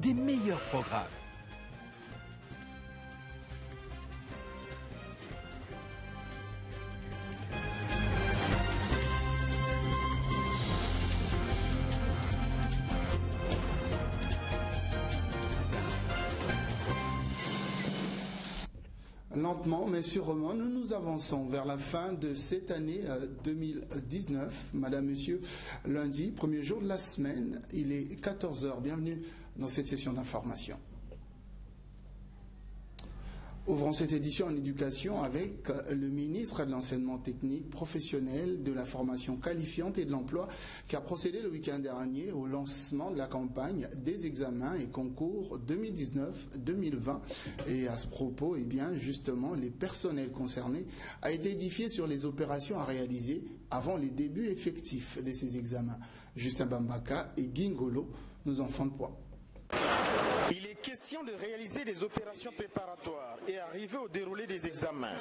des meilleurs programmes. Lentement mais sûrement, nous avançons vers la fin de cette année 2019. Madame, Monsieur, lundi, premier jour de la semaine, il est 14 h. Bienvenue dans cette session d'information. Ouvrons cette édition en éducation avec le ministre de l'enseignement technique professionnel, de la formation qualifiante et de l'emploi qui a procédé le week-end dernier au lancement de la campagne des examens et concours 2019-2020. Et à ce propos, eh bien, justement, les personnels concernés a été édifié sur les opérations à réaliser avant les débuts effectifs de ces examens. Justin Bambaka et Gingolo, nos enfants de poids. Il est question de réaliser des opérations préparatoires et arriver au déroulé des examens.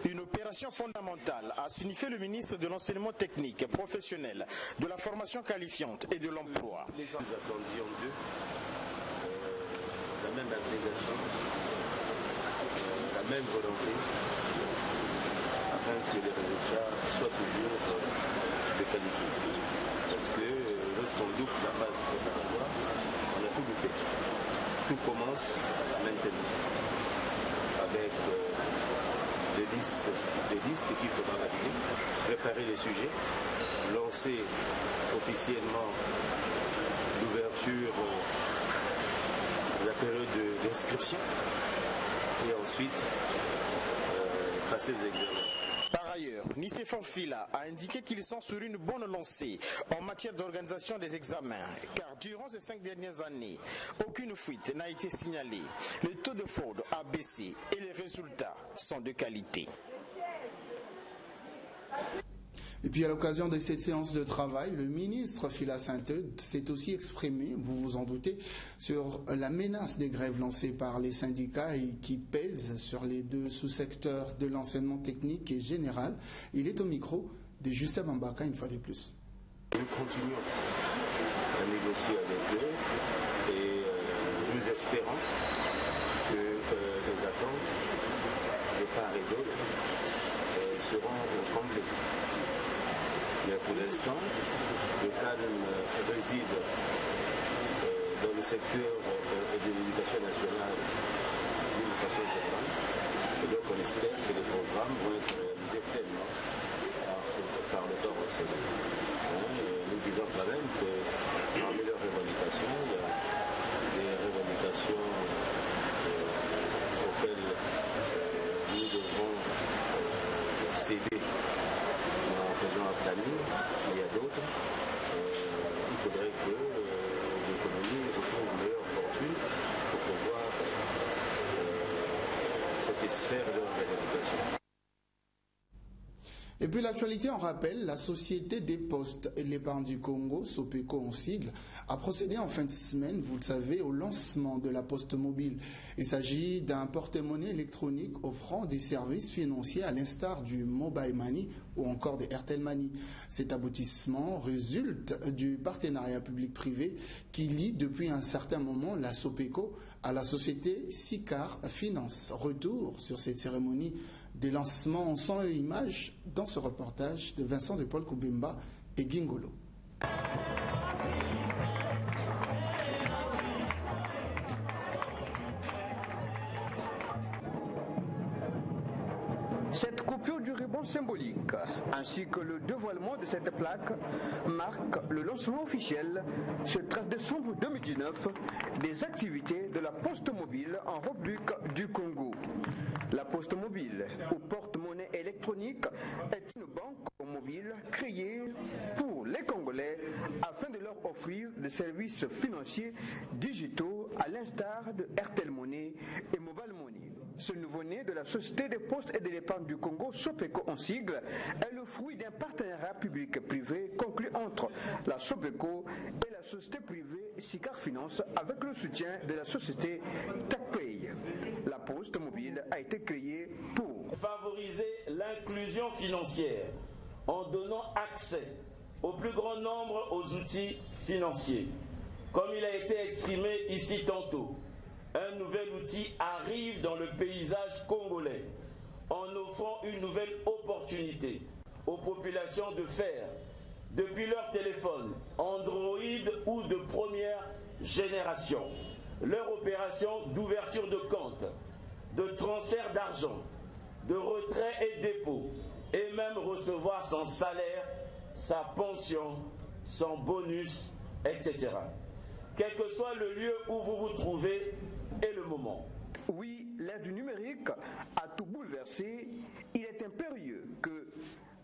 Une opération fondamentale, a signifié le ministre de l'enseignement technique, professionnel, de la formation qualifiante et de l'emploi. Nous attendions d'eux la même abnégation, la même volonté, afin que les résultats soient toujours de qualité. Parce que lorsqu'on double la phase préparatoire, on a tout doublé. Tout commence maintenant avec des listes qu'il faudra valider, préparer les sujets, lancer officiellement l'ouverture de la période d'inscription et ensuite passer les examens. Par ailleurs, Nicéphore Fila a indiqué qu'ils sont sur une bonne lancée en matière d'organisation des examens, car durant ces 5 dernières années, aucune fuite n'a été signalée. Le taux de fraude a baissé et les résultats sont de qualité. Et puis à l'occasion de cette séance de travail, le ministre Fila Saint-Eudes s'est aussi exprimé, vous vous en doutez, sur la menace des grèves lancées par les syndicats et qui pèsent sur les deux sous-secteurs de l'enseignement technique et général. Il est au micro de Justin Bambaka une fois de plus. Nous continuons à négocier avec eux et nous espérons que les attentes de part et d'autre seront comblées. Mais pour l'instant, le calme réside dans le secteur de l'éducation nationale d'une façon générale. Et donc on espère que les programmes vont être réalisés pleinement par le corps enseignant. Nous disons quand même que parmi leurs revendications, il y a des revendications auxquelles nous devrons céder en faisant un planning. Il y a d'autres. Il faudrait que l'économie retrouve une meilleure fortune pour pouvoir satisfaire leurs revendications. Et puis l'actualité en rappelle, la Société des Postes et de l'Épargne du Congo, SOPECO en sigle, a procédé en fin de semaine, vous le savez, au lancement de la Poste Mobile. Il s'agit d'un porte-monnaie électronique offrant des services financiers à l'instar du Mobile Money ou encore des Airtel Money. Cet aboutissement résulte du partenariat public-privé qui lie depuis un certain moment la SOPECO à la société Sicar Finance. Retour sur cette cérémonie des lancements en son et images dans ce reportage de Vincent de Paul Koubemba et Gingolo. Cette coupure du ruban symbolique ainsi que le dévoilement de cette plaque marquent le lancement officiel ce 13 décembre 2019 des activités de la Poste Mobile en République du Congo. La Poste Mobile, ou porte-monnaie électronique, est une banque mobile créée pour les Congolais afin de leur offrir des services financiers digitaux à l'instar de Airtel Money et Mobile Money. Ce nouveau-né de la Société des Postes et de l'Épargne du Congo, SOPECO en sigle, est le fruit d'un partenariat public-privé conclu entre la SOPECO et la société privée Sicar Finance avec le soutien de la société TechPay. La Poste Mobile a été créée pour favoriser l'inclusion financière en donnant accès au plus grand nombre aux outils financiers. Comme il a été exprimé ici tantôt, un nouvel outil arrive dans le paysage congolais en offrant une nouvelle opportunité aux populations de faire, depuis leur téléphone, Android ou de première génération, leur opération d'ouverture de compte, de transfert d'argent, de retrait et dépôt, et même recevoir son salaire, sa pension, son bonus, etc. Quel que soit le lieu où vous vous trouvez et le moment. Oui, l'ère du numérique a tout bouleversé. Il est impérieux que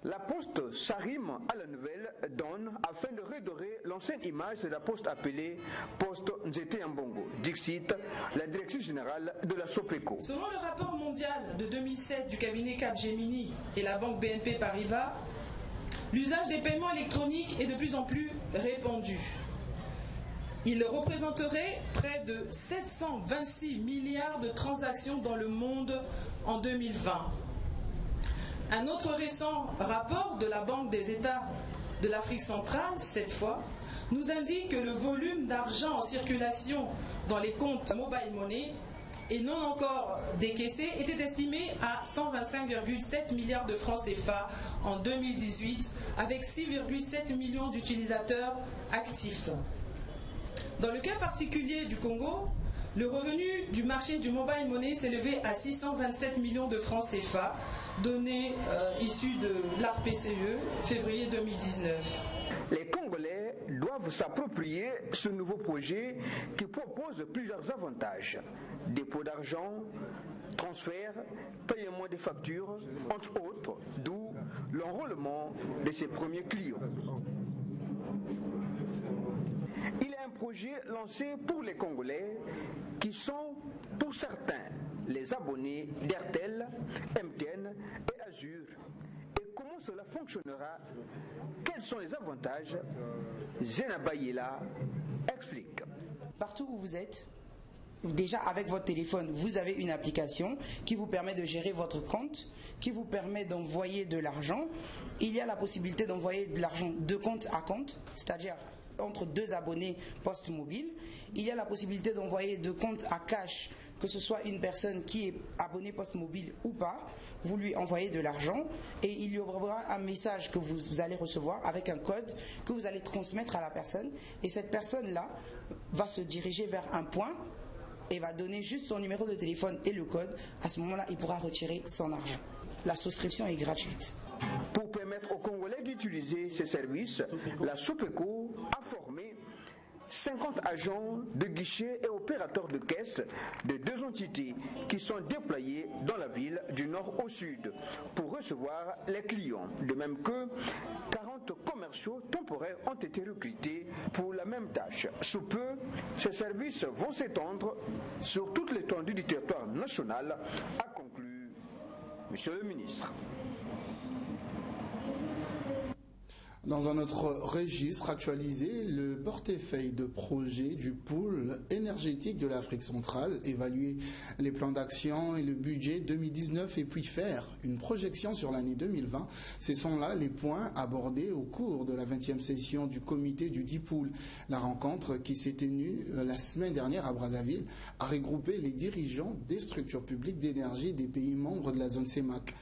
la poste s'arrime à la nouvelle donne afin de redorer l'ancienne image de la poste appelée Poste Nzete Mbongo, dixit la directrice générale de la SOPECO. Selon le rapport mondial de 2007 du cabinet Capgemini et la banque BNP Paribas, l'usage des paiements électroniques est de plus en plus répandu. Il représenterait près de 726 milliards de transactions dans le monde en 2020. Un autre récent rapport de la Banque des États de l'Afrique centrale, cette fois, nous indique que le volume d'argent en circulation dans les comptes mobile money et non encore décaissés était estimé à 125,7 milliards de francs CFA en 2018, avec 6,7 millions d'utilisateurs actifs. Dans le cas particulier du Congo, le revenu du marché du mobile money s'est élevé à 627 millions de francs CFA, données issues de l'ARPCE, février 2019. Les Congolais doivent s'approprier ce nouveau projet qui propose plusieurs avantages. Dépôt d'argent, transfert, paiement des factures, entre autres, d'où l'enrôlement de ses premiers clients. Il est un projet lancé pour les Congolais qui sont, pour certains, les abonnés d'Airtel, MTN et Azur. Et comment cela fonctionnera? Quels sont les avantages? Zena Bayela explique. Partout où vous êtes, déjà avec votre téléphone, vous avez une application qui vous permet de gérer votre compte, qui vous permet d'envoyer de l'argent. Il y a la possibilité d'envoyer de l'argent de compte à compte, c'est-à-dire entre deux abonnés poste mobile. Il y a la possibilité d'envoyer de compte à cash, que ce soit une personne qui est abonnée poste mobile ou pas. Vous lui envoyez de l'argent et il y aura un message que vous allez recevoir avec un code que vous allez transmettre à la personne. Et cette personne-là va se diriger vers un point et va donner juste son numéro de téléphone et le code. À ce moment-là, il pourra retirer son argent. La souscription est gratuite. Pour permettre aux Congolais d'utiliser ces services, la SOPECO a formé 50 agents de guichet et opérateurs de caisse de deux entités qui sont déployés dans la ville du nord au sud pour recevoir les clients. De même que 40 commerciaux temporaires ont été recrutés pour la même tâche. Sous peu, ces services vont s'étendre sur toute l'étendue du territoire national, a conclu Monsieur le ministre. Dans un autre registre actualisé, le portefeuille de projet du pôle énergétique de l'Afrique centrale, évaluer les plans d'action et le budget 2019 et puis faire une projection sur l'année 2020. Ce sont là les points abordés au cours de la 20e session du comité du DIPOUL. La rencontre qui s'est tenue la semaine dernière à Brazzaville a regroupé les dirigeants des structures publiques d'énergie des pays membres de la zone CEMAC.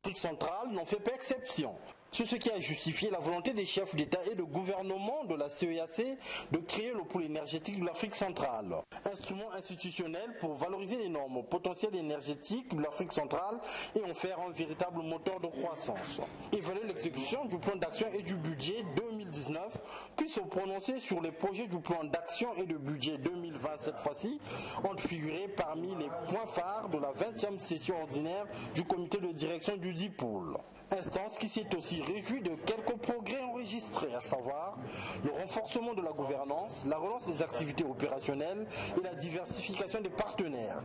L'Afrique centrale n'en fait pas exception. C'est ce qui a justifié la volonté des chefs d'État et de gouvernement de la CEEAC de créer le pôle énergétique de l'Afrique centrale. Instrument institutionnel pour valoriser les normes potentielles énergétiques de l'Afrique centrale et en faire un véritable moteur de croissance. Évaluer l'exécution du plan d'action et du budget 2019, puis se prononcer sur les projets du plan d'action et de budget 2020 cette fois-ci, ont figuré parmi les points phares de la 20e session ordinaire du comité de direction du DIPOUL. Instance qui s'est aussi réjouie de quelques progrès enregistrés, à savoir le renforcement de la gouvernance, la relance des activités opérationnelles et la diversification des partenaires.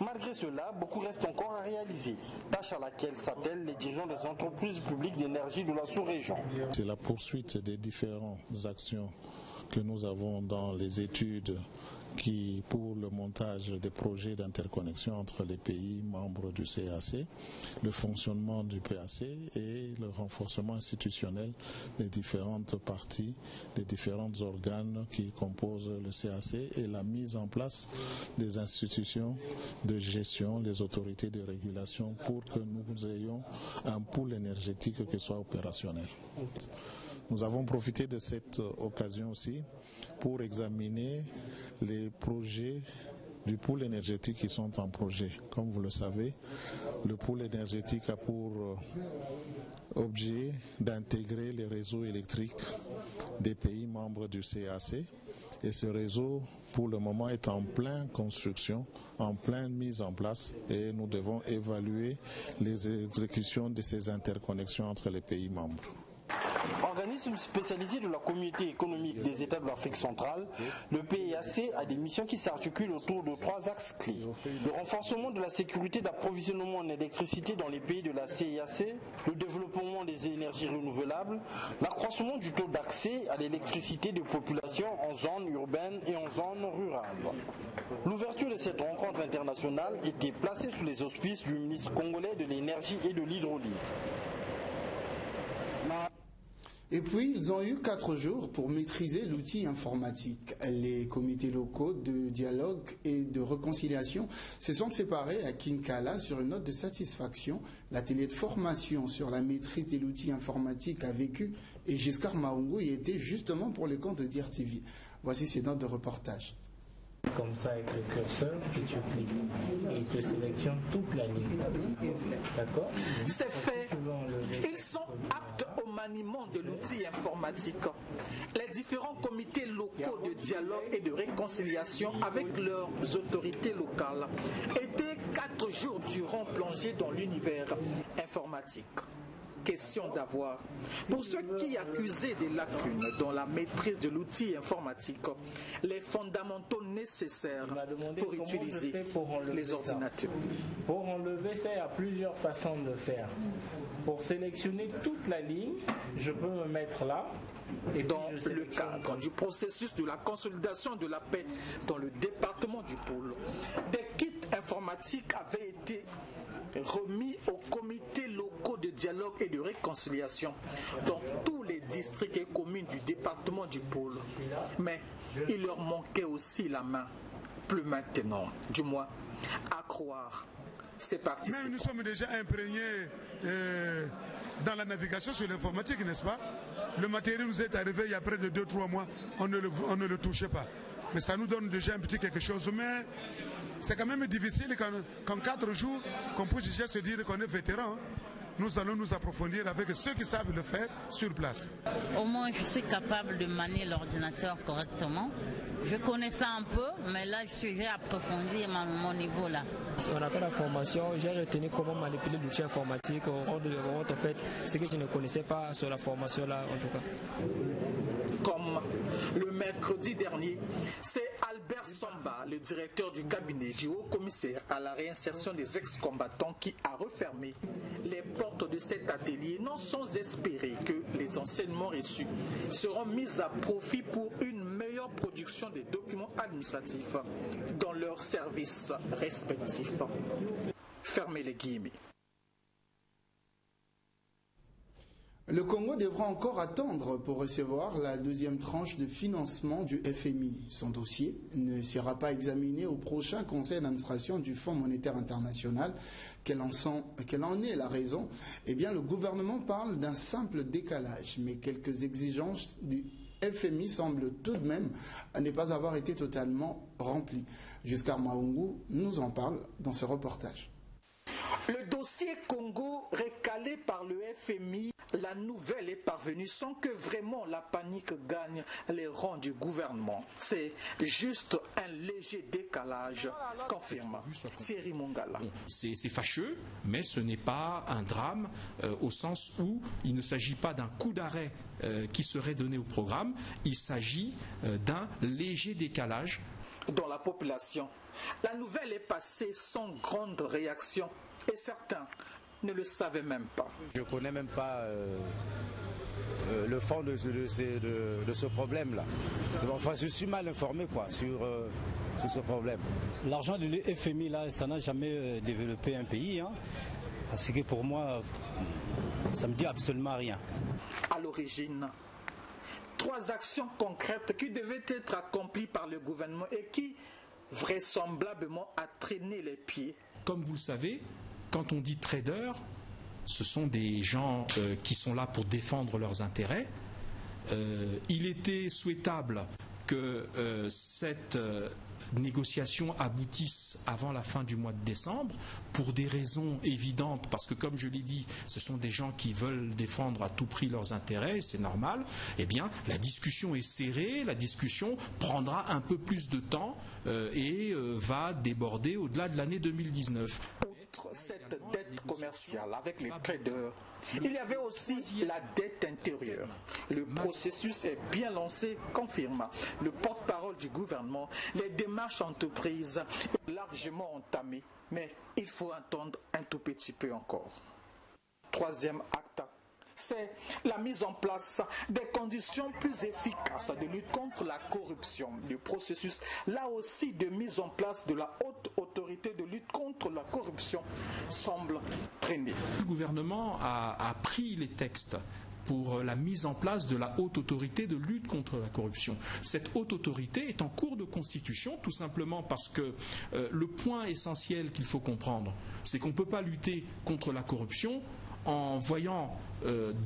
Malgré cela, beaucoup reste encore à réaliser, tâche à laquelle s'attellent les dirigeants des entreprises publiques d'énergie de la sous-région. C'est la poursuite des différentes actions que nous avons dans les études pour le montage des projets d'interconnexion entre les pays membres du CAC, le fonctionnement du PAC et le renforcement institutionnel des différentes parties, des différents organes qui composent le CAC et la mise en place des institutions de gestion, les autorités de régulation pour que nous ayons un pool énergétique qui soit opérationnel. Nous avons profité de cette occasion aussi pour examiner les projets du pool énergétique qui sont en projet. Comme vous le savez, le pool énergétique a pour objet d'intégrer les réseaux électriques des pays membres du CAC. Et ce réseau, pour le moment, est en pleine construction, en pleine mise en place. Et nous devons évaluer les exécutions de ces interconnexions entre les pays membres. Organisme spécialisé de la communauté économique des États de l'Afrique centrale, le PAC a des missions qui s'articulent autour de 3 axes clés. Le renforcement de la sécurité d'approvisionnement en électricité dans les pays de la CIAC, le développement des énergies renouvelables, l'accroissement du taux d'accès à l'électricité des populations en zone urbaine et en zone rurale. L'ouverture de cette rencontre internationale était placée sous les auspices du ministre congolais de l'énergie et de l'hydraulique. Et puis, ils ont eu 4 jours pour maîtriser l'outil informatique. Les comités locaux de dialogue et de réconciliation se sont séparés à Kinkala sur une note de satisfaction. L'atelier de formation sur la maîtrise de l'outil informatique a vécu et Giscard Maungu y était justement pour le compte de DIR-TV. Voici ces notes de reportage. Comme ça, avec le curseur que tu cliques et il te sélectionne toute la ligne. D'accord? C'est fait. Ils sont aptes au maniement de l'outil informatique. Les différents comités locaux de dialogue et de réconciliation avec leurs autorités locales étaient 4 jours durant plongés dans l'univers informatique. Question d'avoir. Pour ceux qui accusaient des lacunes dans la maîtrise de l'outil informatique, les fondamentaux nécessaires pour utiliser les ordinateurs. Pour enlever ça, il y a plusieurs façons de faire. Pour sélectionner toute la ligne, je peux me mettre là. Et dans le cadre du processus de la consolidation de la paix dans le département du pôle, des kits informatiques avaient été remis aux comités locaux de dialogue et de réconciliation dans tous les districts et communes du département du pôle. Mais il leur manquait aussi la main. Plus maintenant, du moins, à croire. C'est parti. Mais nous sommes déjà imprégnés dans la navigation sur l'informatique, n'est-ce pas? Le matériel nous est arrivé il y a près de 2-3 mois. On ne le touchait pas. Mais ça nous donne déjà un petit quelque chose. Mais c'est quand même difficile qu'en 4 jours, qu'on puisse déjà se dire qu'on est vétéran. Nous allons nous approfondir avec ceux qui savent le faire sur place. Au moins, je suis capable de manier l'ordinateur correctement. Je connais ça un peu, mais là, j'ai approfondi mon niveau là. On a fait la formation, j'ai retenu comment manipuler l'outil informatique. En fait, ce que je ne connaissais pas sur la formation là, en tout cas. Comme le mercredi dernier, c'est Albert Samba, le directeur du cabinet du haut-commissaire à la réinsertion des ex-combattants, qui a refermé les portes de cet atelier, non sans espérer que les enseignements reçus seront mis à profit pour une meilleure production des documents administratifs dans leurs services respectifs. Fermez les guillemets. Le Congo devra encore attendre pour recevoir la 2e tranche de financement du FMI. Son dossier ne sera pas examiné au prochain conseil d'administration du Fonds monétaire international. Quelle en est la raison? Eh bien, le gouvernement parle d'un simple décalage, mais quelques exigences du FMI semblent tout de même ne pas avoir été totalement remplies. Giscard Maungu nous en parle dans ce reportage. Le dossier Congo recalé par le FMI, la nouvelle est parvenue sans que vraiment la panique gagne les rangs du gouvernement. C'est juste un léger décalage, confirme Thierry Mongala. C'est fâcheux, mais ce n'est pas un drame au sens où il ne s'agit pas d'un coup d'arrêt qui serait donné au programme, il s'agit d'un léger décalage. Dans la population, la nouvelle est passée sans grande réaction. Et certains ne le savaient même pas. Je ne connais même pas le fond de ce problème-là. Enfin, je suis mal informé sur ce problème. L'argent du FMI, là, ça n'a jamais développé un pays. Hein, parce que pour moi, ça me dit absolument rien. À l'origine, 3 actions concrètes qui devaient être accomplies par le gouvernement et qui, vraisemblablement, a traîné les pieds. Comme vous le savez, quand on dit trader, ce sont des gens qui sont là pour défendre leurs intérêts. Il était souhaitable que cette négociation aboutisse avant la fin du mois de décembre pour des raisons évidentes, parce que comme je l'ai dit, ce sont des gens qui veulent défendre à tout prix leurs intérêts, c'est normal. Eh bien, la discussion est serrée, la discussion prendra un peu plus de temps et va déborder au-delà de l'année 2019. Cette dette commerciale avec les traders, il y avait aussi la dette intérieure. Le processus est bien lancé, confirme le porte-parole du gouvernement. Les démarches entreprises sont largement entamées, mais il faut attendre un tout petit peu encore. 3e acte, c'est la mise en place des conditions plus efficaces de lutte contre la corruption. Le processus, là aussi, de mise en place de la haute autorité de lutte contre la corruption semble traîner. Le gouvernement a pris les textes pour la mise en place de la haute autorité de lutte contre la corruption. Cette haute autorité est en cours de constitution, tout simplement parce que le point essentiel qu'il faut comprendre, c'est qu'on ne peut pas lutter contre la corruption en voyant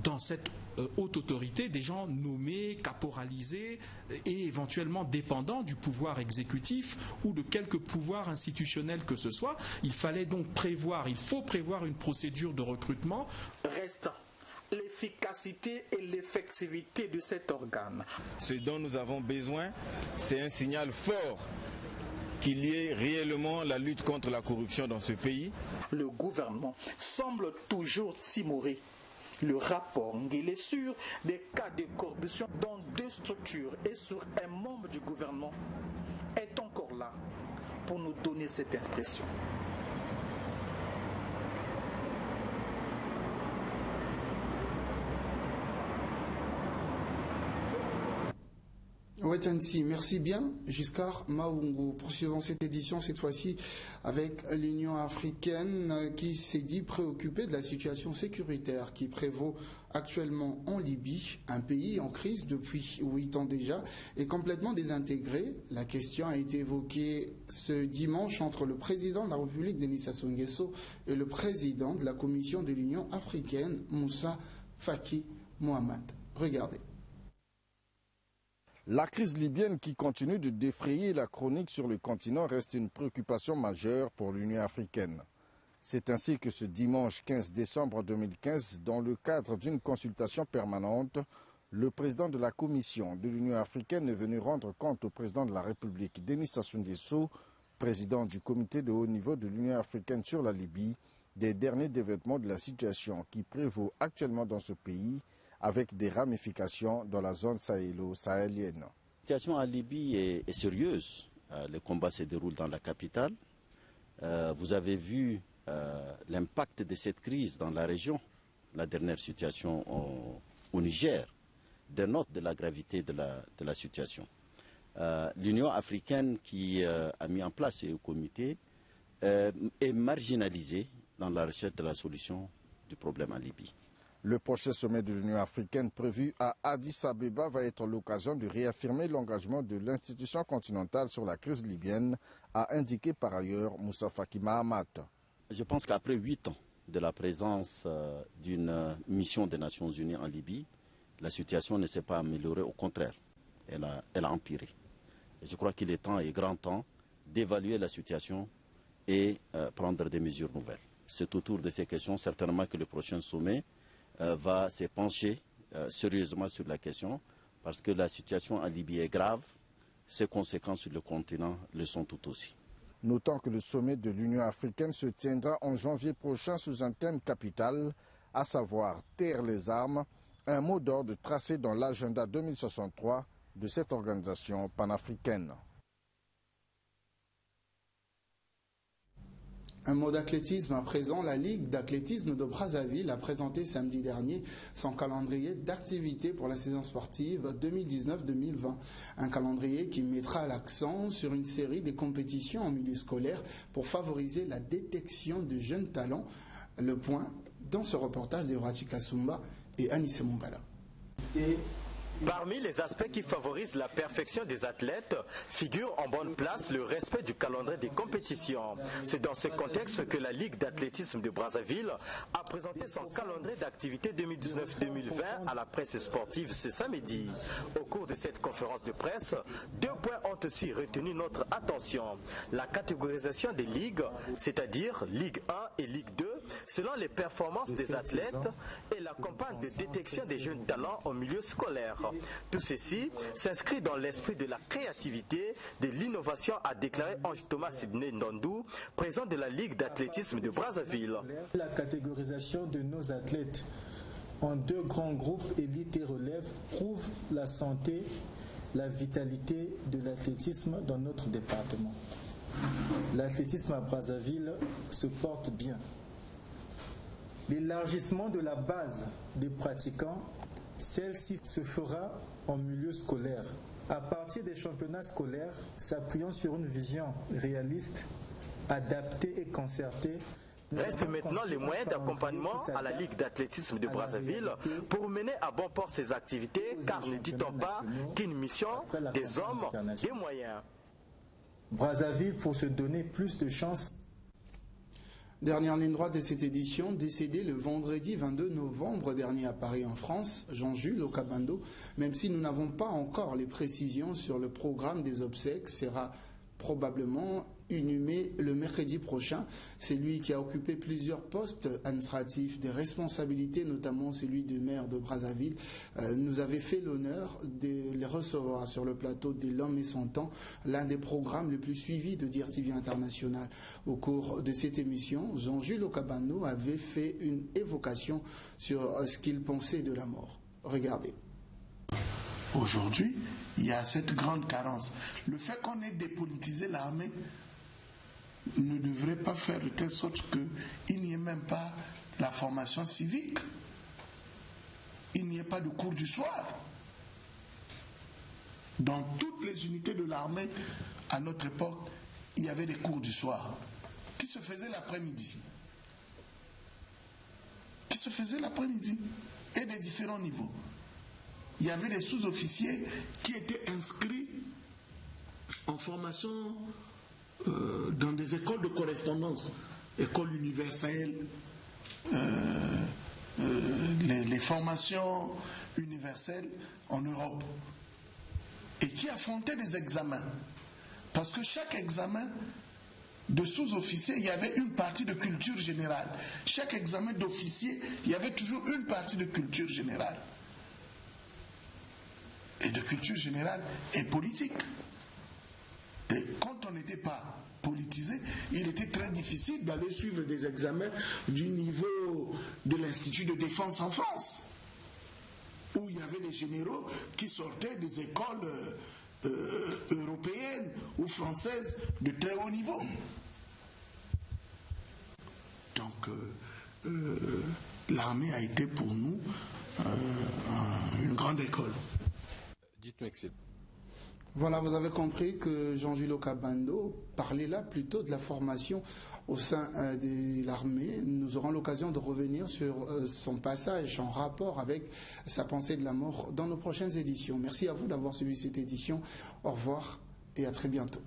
dans cette haute autorité des gens nommés, caporalisés et éventuellement dépendants du pouvoir exécutif ou de quelque pouvoir institutionnel que ce soit. Il fallait donc il faut prévoir une procédure de recrutement. Reste l'efficacité et l'effectivité de cet organe. Ce dont nous avons besoin, c'est un signal fort qu'il y ait réellement la lutte contre la corruption dans ce pays. Le gouvernement semble toujours timoré. Le rapport Nguélé sur des cas de corruption dans 2 structures et sur un membre du gouvernement est encore là pour nous donner cette impression. Wetansi, merci bien, Giscard Maungu. Poursuivons cette édition, cette fois-ci, avec l'Union africaine qui s'est dit préoccupée de la situation sécuritaire qui prévaut actuellement en Libye, un pays en crise depuis 8 ans déjà et complètement désintégré. La question a été évoquée ce dimanche entre le président de la République, Denis Sassou Nguesso, et le président de la Commission de l'Union africaine, Moussa Faki Mohamed. Regardez. La crise libyenne qui continue de défrayer la chronique sur le continent reste une préoccupation majeure pour l'Union africaine. C'est ainsi que ce dimanche 15 décembre 2015, dans le cadre d'une consultation permanente, le président de la Commission de l'Union africaine est venu rendre compte au président de la République, Denis Sassou Nguesso, président du comité de haut niveau de l'Union africaine sur la Libye, des derniers développements de la situation qui prévaut actuellement dans ce pays, avec des ramifications dans la zone sahélo-sahélienne. La situation en Libye est sérieuse. Le combat se déroule dans la capitale. Vous avez vu l'impact de cette crise dans la région. La dernière situation au Niger dénote de la gravité de la situation. L'Union africaine qui a mis en place ce comité est marginalisée dans la recherche de la solution du problème en Libye. Le prochain sommet de l'Union africaine prévu à Addis Abeba va être l'occasion de réaffirmer l'engagement de l'institution continentale sur la crise libyenne, a indiqué par ailleurs Moussa Faki Mohamed. Je pense qu'après 8 ans de la présence d'une mission des Nations Unies en Libye, la situation ne s'est pas améliorée, au contraire, elle a empiré. Et je crois qu'il est temps et grand temps d'évaluer la situation et prendre des mesures nouvelles. C'est autour de ces questions certainement que le prochain sommet va se pencher sérieusement sur la question, parce que la situation en Libye est grave, ses conséquences sur le continent le sont tout aussi. Notons que le sommet de l'Union africaine se tiendra en janvier prochain sous un thème capital, à savoir taire les armes, un mot d'ordre tracé dans l'agenda 2063 de cette organisation panafricaine. Un mot d'athlétisme à présent. La Ligue d'athlétisme de Brazzaville a présenté samedi dernier son calendrier d'activités pour la saison sportive 2019-2020. Un calendrier qui mettra l'accent sur une série de compétitions en milieu scolaire pour favoriser la détection de jeunes talents. Le point dans ce reportage de Rachi Kasumba et Anissé Mongala. Parmi les aspects qui favorisent la perfection des athlètes figure en bonne place le respect du calendrier des compétitions. C'est dans ce contexte que la Ligue d'athlétisme de Brazzaville a présenté son calendrier d'activité 2019-2020 à la presse sportive ce samedi. Au cours de cette conférence de presse, 2 points ont aussi retenu notre attention. La catégorisation des ligues, c'est-à-dire Ligue 1 et Ligue 2, selon les performances des athlètes et la campagne de détection des jeunes talents au milieu scolaire. Tout ceci s'inscrit dans l'esprit de la créativité, de l'innovation, a déclaré Ange Thomas Sidney Ndondou, président de la Ligue d'athlétisme de Brazzaville. La catégorisation de nos athlètes en 2 grands groupes, élite et relève, prouve la santé, la vitalité de l'athlétisme dans notre département. L'athlétisme à Brazzaville se porte bien. L'élargissement de la base des pratiquants, celle-ci se fera en milieu scolaire. À partir des championnats scolaires, s'appuyant sur une vision réaliste, adaptée et concertée. Reste maintenant les moyens d'accompagnement à la Ligue d'athlétisme de Brazzaville pour mener à bon port ses activités, car ne dit-on pas qu'une mission des hommes, des moyens. Brazzaville pour se donner plus de chances. Dernière ligne droite de cette édition, décédé le vendredi 22 novembre dernier à Paris en France, Jean-Jules Okabando, même si nous n'avons pas encore les précisions sur le programme des obsèques, sera probablement inhumé le mercredi prochain. C'est lui qui a occupé plusieurs postes administratifs, des responsabilités, notamment celui de maire de Brazzaville. Nous avait fait l'honneur de les recevoir sur le plateau de L'Homme et son temps, l'un des programmes les plus suivis de DIR-TV International. Au cours de cette émission, Jean-Jules Okabando avait fait une évocation sur ce qu'il pensait de la mort. Regardez. Aujourd'hui, il y a cette grande carence. Le fait qu'on ait dépolitisé l'armée ne devrait pas faire de telle sorte qu'il n'y ait même pas la formation civique. Il n'y ait pas de cours du soir. Dans toutes les unités de l'armée, à notre époque, il y avait des cours du soir qui se faisaient l'après-midi. Et des différents niveaux. Il y avait des sous-officiers qui étaient inscrits en formation dans des écoles de correspondance, écoles universelles, les formations universelles en Europe, et qui affrontaient des examens. Parce que chaque examen de sous-officier, il y avait une partie de culture générale. Chaque examen d'officier, il y avait toujours une partie de culture générale. Et de culture générale et politique. Et quand on n'était pas politisé, il était très difficile d'aller suivre des examens du niveau de l'Institut de défense en France, où il y avait des généraux qui sortaient des écoles européennes ou françaises de très haut niveau. Donc, l'armée a été pour nous une grande école. Dites-nous, Excel. Voilà, vous avez compris que Jean-Jules Okabando parlait là plutôt de la formation au sein de l'armée. Nous aurons l'occasion de revenir sur son passage en rapport avec sa pensée de la mort dans nos prochaines éditions. Merci à vous d'avoir suivi cette édition. Au revoir et à très bientôt.